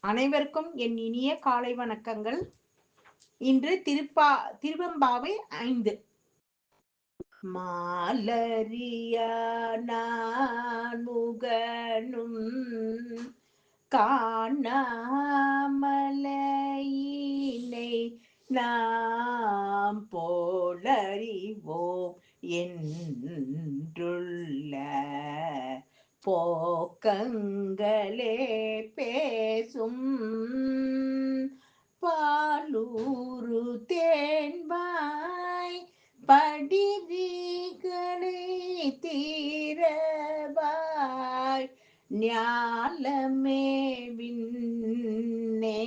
அனைவருக்கும் என் இனிய காலை வணக்கங்கள். இன்று திருவெம்பாவை 5. மாலரியா நான் முகனும் காணாமலையினை நாம் போலறிவோம் என்றுள்ள போக்கங்களே பேசும் பாலூரு தேன்பாய் படிதிகளை தீரவாய் ஞாலமே விண்ணே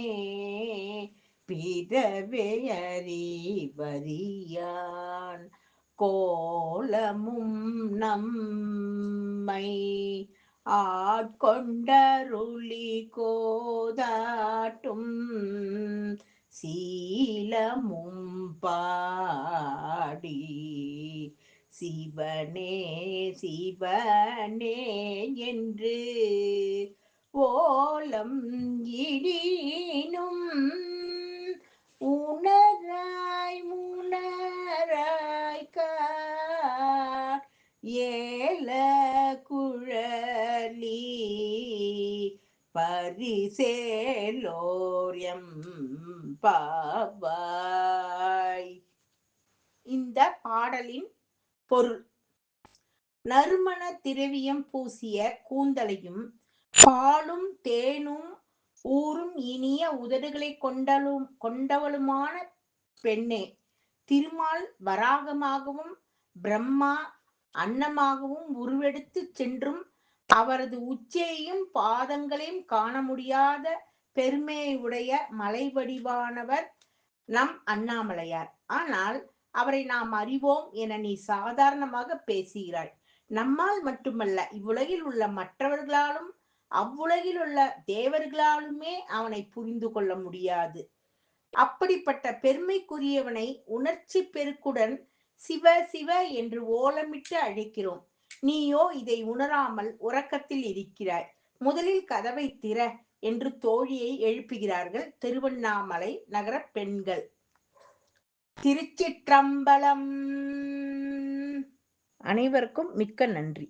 பிறவையறிவறியான் கோலமும் நம்மை ஆட்கொண்டருளி கோதாட்டும் சீலமும் பாடி சிவனே சிவனே என்று ஓலம் இடினும் உணராய் முனராய் ஏல குழலி பரிசேலோரியம் பாவாய். இந்த பாடலின் பொருள்: நறுமண திரவியம் பூசிய கூந்தலையும் பாலும் தேனும் ஊரும் இனிய உதடுகளை கொண்டவளுமான பெண்ணே, திருமால் வராகமாகவும் பிரம்மா அன்னமாகவும் உருவெடுத்து சென்றும் அவரது உச்சியையும் பாதங்களையும் காண முடியாத பெருமையை உடைய மலை வடிவானவர் நம் அண்ணாமலையார். ஆனால் அவரை நாம் அறிவோம் என நீ சாதாரணமாக பேசுகிறாய். நம்மால் மட்டுமல்ல, இவ்வுலகில் உள்ள மற்றவர்களாலும் அவ்வுலகில் உள்ள தேவர்களாலுமே அவனை புரிந்து கொள்ள முடியாது. அப்படிப்பட்ட பெருமைக்குரியவனை உணர்ச்சி பெருக்குடன் சிவ சிவ என்று ஓலமிட்டு அழைக்கிறோம். நீயோ இதை உணராமல் உறக்கத்தில் இருக்கிறாய். முதலில் கதவை திற என்று தோழியை எழுப்புகிறார்கள் திருவண்ணாமலை நகர பெண்கள். திருச்சிற்றம்பலம். அனைவருக்கும் மிக்க நன்றி.